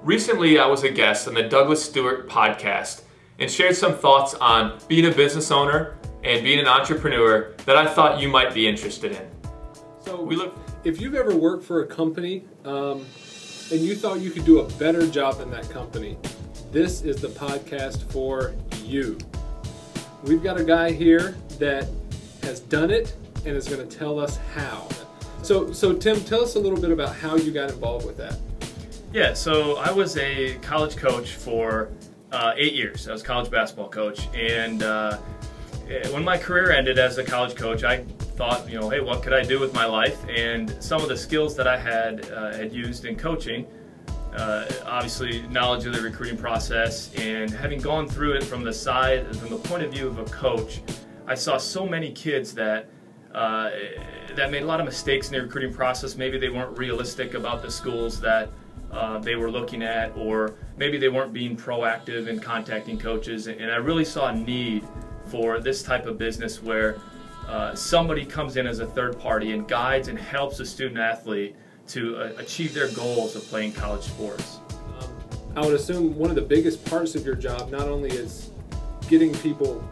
Recently, I was a guest on the Stewart podcast and shared some thoughts on being a business owner and being an entrepreneur that I thought you might be interested in. So, if you've ever worked for a company and you thought you could do a better job than that company, this is the podcast for you. We've got a guy here that has done it and is going to tell us how. So Tim, tell us a little bit about how you got involved with that. Yeah, so I was a college coach for 8 years. I was a college basketball coach, and when my career ended as a college coach, I thought, hey, what could I do with my life? And some of the skills that I had used in coaching, obviously knowledge of the recruiting process, and having gone through it from the point of view of a coach, I saw so many kids that made a lot of mistakes in the recruiting process. Maybe they weren't realistic about the schools that they were looking at, or maybe they weren't being proactive in contacting coaches. And I really saw a need for this type of business where somebody comes in as a third party and guides and helps a student athlete to achieve their goals of playing college sports. I would assume one of the biggest parts of your job not only is getting people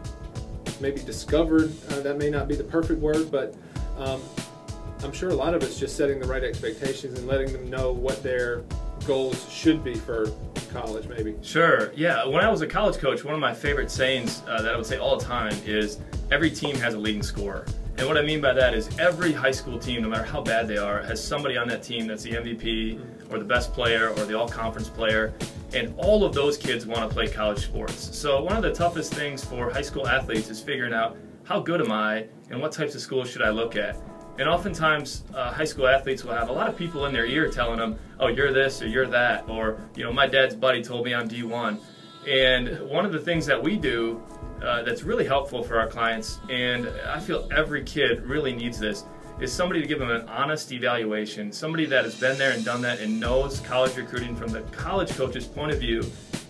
maybe discovered, that may not be the perfect word, but I'm sure a lot of it's just setting the right expectations and letting them know what their goals should be for college, maybe. Sure, yeah. When I was a college coach, one of my favorite sayings that I would say all the time is, every team has a leading scorer. And what I mean by that is every high school team, no matter how bad they are, has somebody on that team that's the MVP or the best player or the all-conference player, and all of those kids want to play college sports. So one of the toughest things for high school athletes is figuring out, how good am I and what types of schools should I look at? And oftentimes, high school athletes will have a lot of people in their ear telling them, oh, you're this or you're that, or, my dad's buddy told me I'm D1. And one of the things that we do that's really helpful for our clients, and I feel every kid really needs this, is somebody to give them an honest evaluation, somebody that has been there and done that and knows college recruiting from the college coach's point of view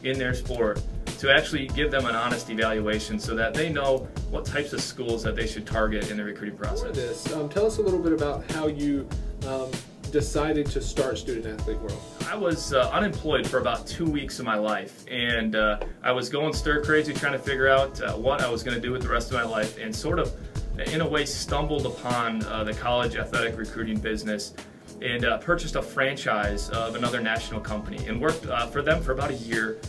in their sport, to actually give them an honest evaluation so that they know what types of schools that they should target in the recruiting process. Tell us a little bit about how you decided to start Student Athlete World. I was unemployed for about 2 weeks of my life, and I was going stir crazy trying to figure out what I was going to do with the rest of my life, and sort of in a way stumbled upon the college athletic recruiting business, and purchased a franchise of another national company and worked for them for about a year,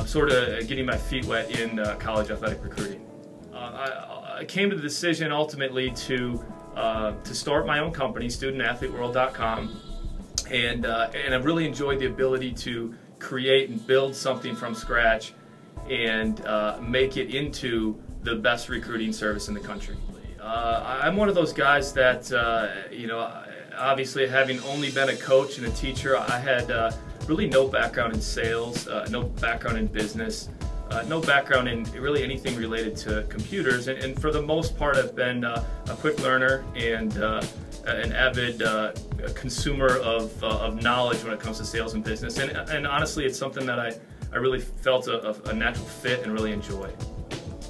sort of getting my feet wet in college athletic recruiting. I came to the decision ultimately to start my own company, StudentathleteWorldcom, and I really enjoyed the ability to create and build something from scratch and make it into the best recruiting service in the country. I'm one of those guys that, obviously having only been a coach and a teacher, I had really no background in sales, no background in business, no background in really anything related to computers, and for the most part I've been a quick learner and an avid consumer of knowledge when it comes to sales and business, and honestly it's something that I really felt a natural fit and really enjoy.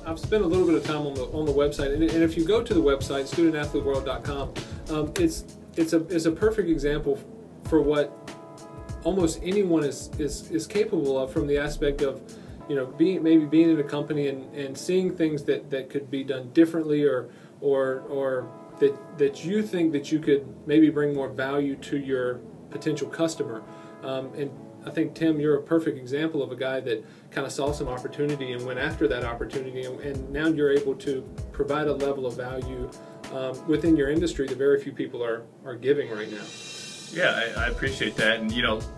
I've spent a little bit of time on the website, and if you go to the website, StudentathleteWorld.com, it's a perfect example for what almost anyone is capable of, from the aspect of being in a company and seeing things that could be done differently, or that you think that you could maybe bring more value to your potential customer. And I think, Tim, you're a perfect example of a guy that kind of saw some opportunity and went after that opportunity, and now you're able to provide a level of value within your industry that very few people are giving right now. Yeah, I appreciate that. And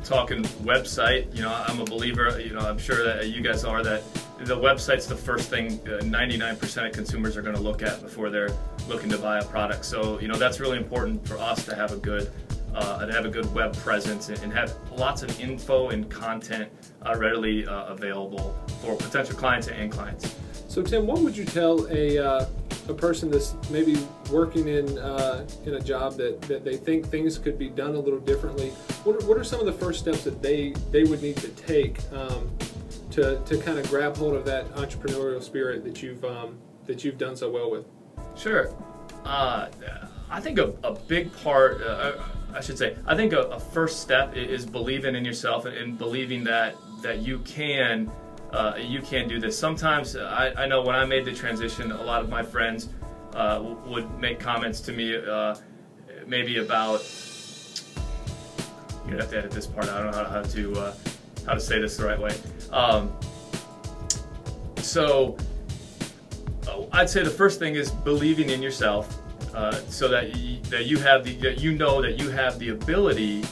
talking website, I'm a believer, I'm sure that you guys are, that the website's the first thing 99% of consumers are going to look at before they're looking to buy a product. So that's really important for us to have a good web presence and have lots of info and content readily available for potential clients and clients. So Tim, what would you tell a person that's maybe working in a job that they think things could be done a little differently? What are some of the first steps that they would need to take to kind of grab hold of that entrepreneurial spirit that you've done so well with? Sure. I think a big part, I should say, I think a first step is believing in yourself and believing that you can do this. Sometimes I know when I made the transition, a lot of my friends would make comments to me maybe about, you'd have to edit this part, I don't know how to say this the right way. So I'd say the first thing is believing in yourself, so that you have the ability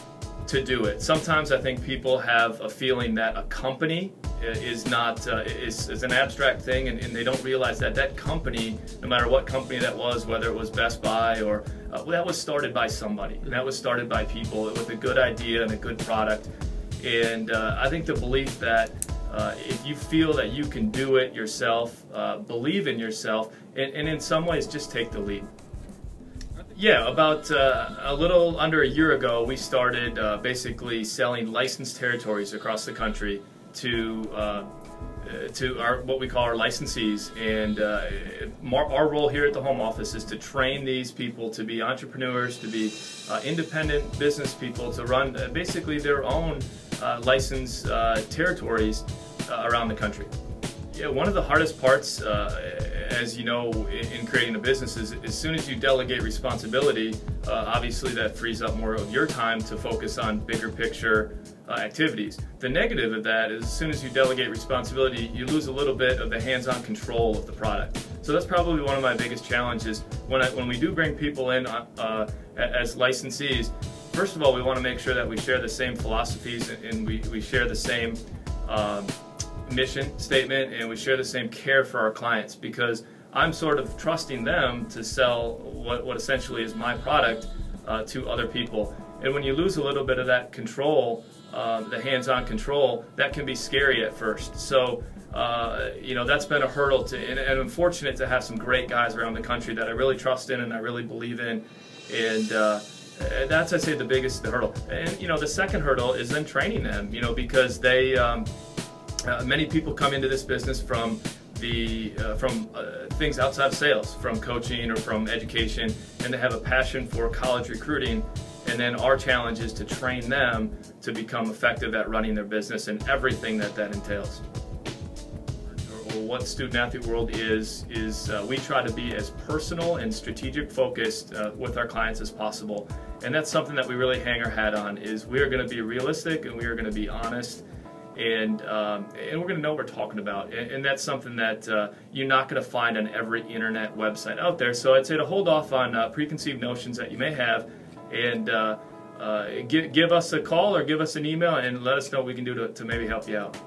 to do it. Sometimes I think people have a feeling that a company is not is an abstract thing, and they don't realize that that company, no matter what company that was, whether it was Best Buy or that was started by somebody, and that was started by people with a good idea and a good product. And I think the belief that if you feel that you can do it yourself, believe in yourself, and in some ways just take the lead. Yeah, about a little under a year ago, we started basically selling licensed territories across the country to what we call our licensees. And our role here at the home office is to train these people to be entrepreneurs, to be independent business people, to run basically their own licensed territories around the country. Yeah, one of the hardest parts, as you know, in creating a business is as soon as you delegate responsibility, obviously that frees up more of your time to focus on bigger picture activities. The negative of that is as soon as you delegate responsibility, you lose a little bit of the hands-on control of the product. So that's probably one of my biggest challenges when we do bring people in as licensees. First of all, we want to make sure that we share the same philosophies and we share the same mission statement, and we share the same care for our clients, because I'm sort of trusting them to sell what essentially is my product to other people. And when you lose a little bit of that control, the hands-on control, that can be scary at first. So you know, that's been a hurdle and I'm fortunate to have some great guys around the country that I really trust in and I really believe in, and that's, I'd say, the biggest hurdle. And you know, the second hurdle is then training them, you know, because they many people come into this business from things outside of sales, from coaching or from education, and they have a passion for college recruiting. And then our challenge is to train them to become effective at running their business and everything that entails. What Student Athlete World is we try to be as personal and strategic focused with our clients as possible. And that's something that we really hang our hat on, is we are going to be realistic and we are going to be honest. And we're going to know what we're talking about, and that's something that you're not going to find on every internet website out there. So I'd say to hold off on preconceived notions that you may have, and give us a call or give us an email and let us know what we can do to maybe help you out.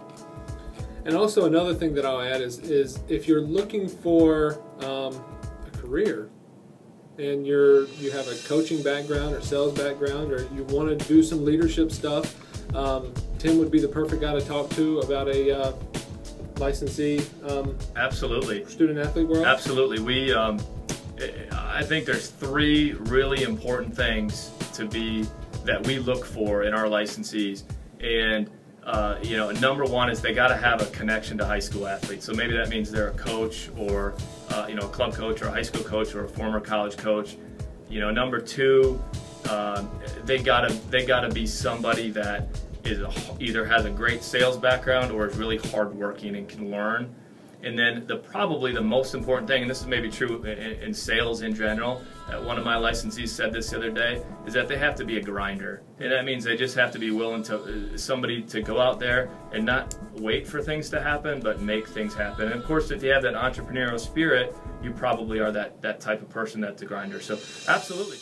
And also another thing that I'll add is if you're looking for a career, and you have a coaching background or sales background, or you want to do some leadership stuff, Tim would be the perfect guy to talk to about a licensee. Absolutely. Student Athlete World. Absolutely. We I think there's three really important things that we look for in our licensees, and you know, number one is they got to have a connection to high school athletes. So maybe that means they're a coach, or you know, a club coach, or a high school coach, or a former college coach. You know, number two, they gotta be somebody that either has a great sales background or is really hardworking and can learn. And then probably the most important thing, and this is maybe true in sales in general, one of my licensees said this the other day, is that they have to be a grinder. And that means they just have to be willing to, somebody to go out there and not wait for things to happen, but make things happen. And of course, if you have that entrepreneurial spirit, you probably are that type of person that's a grinder. So absolutely.